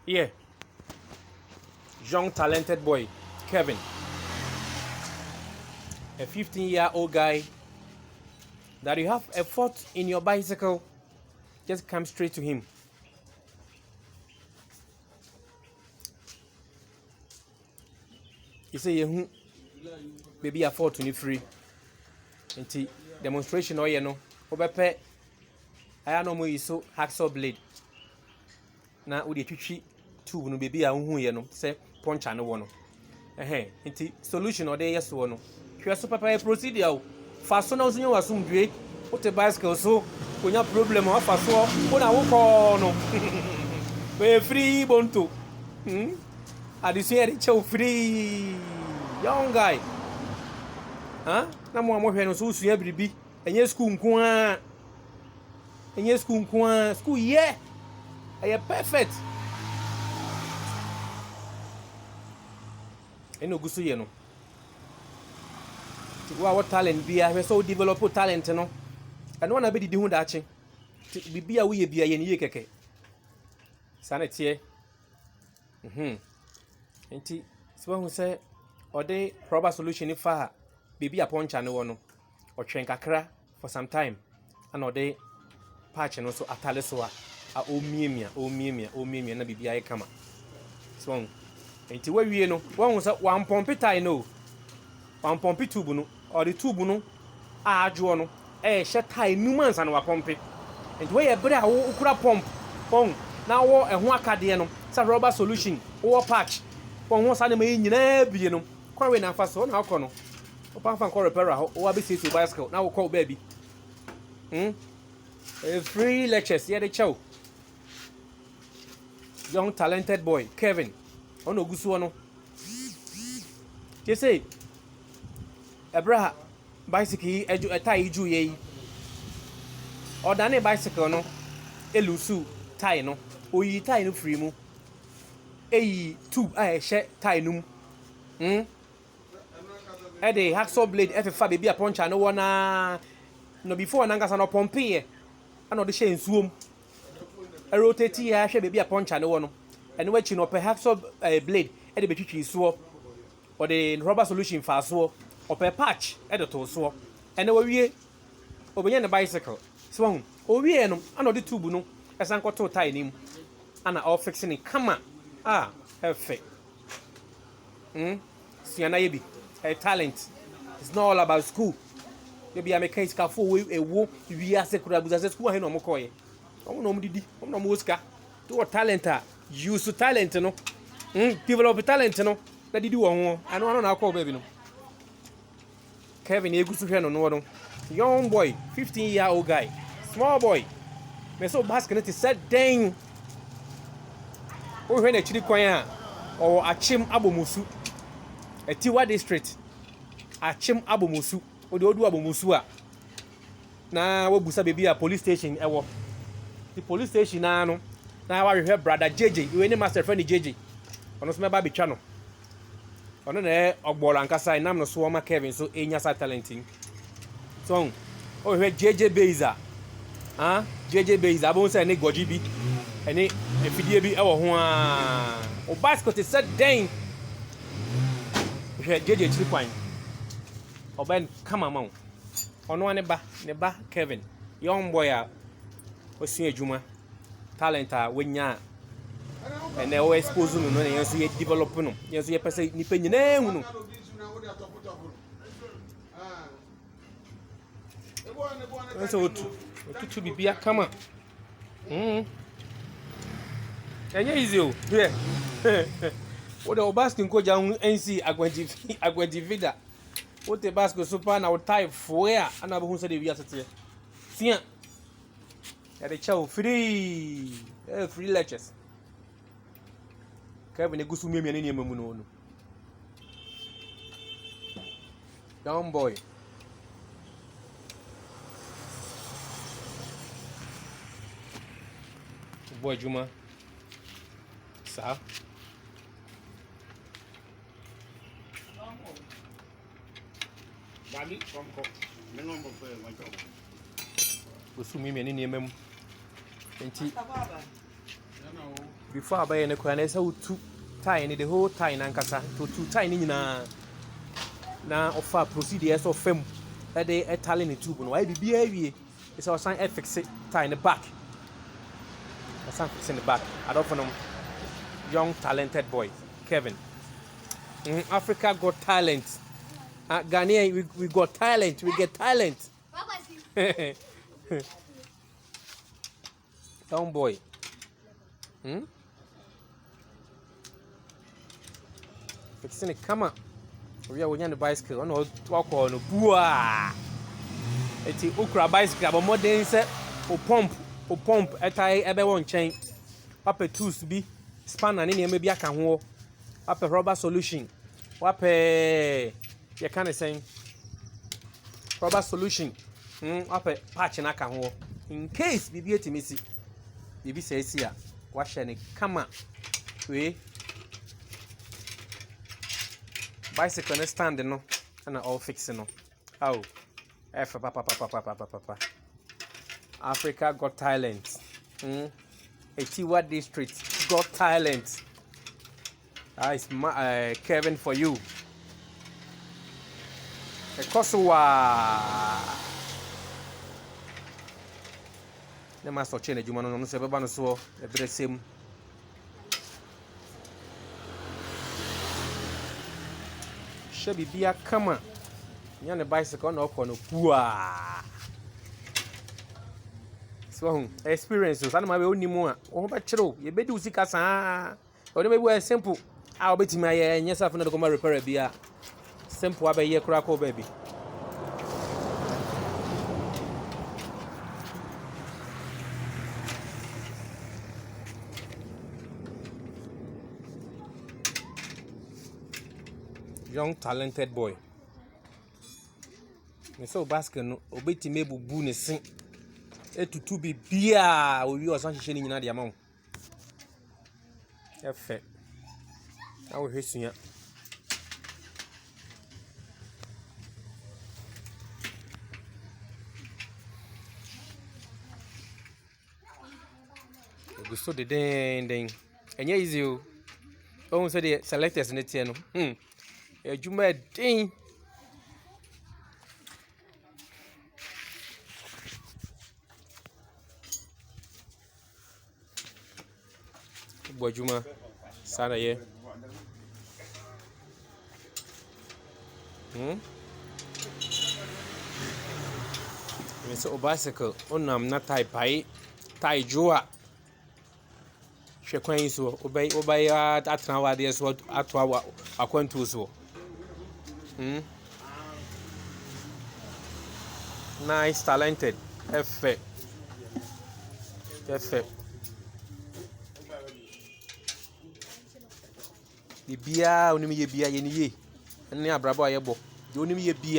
Yeah, young talented boy, Kevin, a 15-year-old guy that you have a fault in your bicycle, just come straight to him. You say you baby a fault to free. Until demonstration or you know, obepe I know mo so hacksaw blade. Na wo de twitwi tube no baby a hu ye no say punch ane wo no. Nti solution or dey yes wo no. Hwe so papa procedure o. Fa so na so nya wasumdwe. Wo te bicycle so konya problem o fa so wo na wo ko no. We free bonto. Adisua de chow free. Young guy. Huh? Na mo hwe no so sua biribi. Enye school nko a. Enye school nko a. School yeah. Are perfect. Eno gusu ye no. Ti wa what talent bia, we so develop talent no. Eno na be didi hu da ache. Ti bibia wo ye bia ye ni ye keke. Sana tie. Enti so hu say ode proper solution ni fa bibia poncha ne wo no. Otwen kakra for some time. And ode patch no so atale so a omiemia na bibia ye kama. So enti we wie no won say wan pompe tai no wan pompe tube no or the tube no a adwo no hye tai numansa no wa pompe enti we ye bere a wo kura pump pon na wo eho akade no sa rubber solution wo patch pon ho sa ne ma nyina bie no kwa we na fa so na akọ no o pa fa repair ho wo abesi to bicycle na wo call baby free lectures here the chow young talented boy Kevin ono gusu ono je say Abraham bicycle eju etai ju ye odane bicycle no elusu tai no oyi tai no free mu eyi tube a hye tai num e dey hacksaw blade fa baby a puncher no wona no before nangasa no pompe ye ana de hye nsuom e rotate ya hye baby a puncher no wono ene wachi no perhaps blade e de betwitwi so or the rubber solution fa so or per patch e de to so ene wa wie obenye ne bicycle so o wie no ana de tube no esan kwato tie nim ana all fixing it kama perfect siana yebi a talent. It's not all about school. Maybe I make ka for we wo wi ase kura buza school he no mo koye omo no mo didi omo no mo ska to talent use talent no develop talent no na didi wo ho ano na akọ baby no Kevin egusu hwe no young boy 15-year-old guy small boy me so basket it set den o hwe na chiri kwan a o achim abomusu Etiwa district achim abomusu odu abomusu a na wabusa baby a police station ewo the police station na no na wa hwehwe brother JJ we ni master friend JJ ono so meba betwa no ono na ogbolo ankasa nam no so ma Kevin so enya sa talenting so o hwehwe JJ Beiza JJ Beiza abon say ne goji bi ene efidie bi ewo ho a o basket set den hwehwe JJ chirikwan oben kama ma ono ne ba Kevin young boy a osun adwuma talent a wenya and they always expose no na yenso ye develop no yenso ye pese ni pe nyina hu no so otu bibia kama enye easy o here what the basket ko ja NC agwanti vida what the basket super na type foya ana bo hu se de wi asete sia ya de chow free free lectures Kevin egusu miemia ne niemamu no young boy boy Juma sa Bali komko menombo pe like egusu miemia ne niemamu enti before abaye ne kwa na say utu tie ni the whole tie na nkasa to two tie ni nyina na offer procedures of fam e dey e tale ni tube no why bibia awie is our sign fix it tie in the back some fix in the back I don't know young talented boy Kevin Africa got talent Ghanaian we got talent we get talent young boy fixing it come up we are on the bicycle on walk on bua eti okra bicycle but more than say o pump etai ebe won chen wape tools bi spanner ne be aka ho wape rubber solution wape you can say rubber solution wape patch na aka ho in case bibi etimisi bibi say si a wa hye ne kama we bicycle ne stand no na all fix no oh papa Africa got talent Etiwa district got talent it's Kevin for you Kosowa ne master chain adwuma no se beba no so e bresem shebi bia kama nya ne bicycle na okọ no pua so experience so na ma be onimu a wo ba kire ye bedi usika saa o ne be simple a obetima ye nya safu na de ko repair bia simple abaye kura ko baby young talented boy me so basket no obetime bubu ne sin etutu bibia owi osan hihye ni nyina de ama wo efe awo hwesua gusto de den enye easy o ohun say the selectors ne tie no ejuma den Bojuma sana ye so bicycle onam na tai joa hwekwan so obey atran wade so atwa akwantu so nice talented efe bibia onim ye bia ye ni ye ne abrabo ayebo ye onim ye bia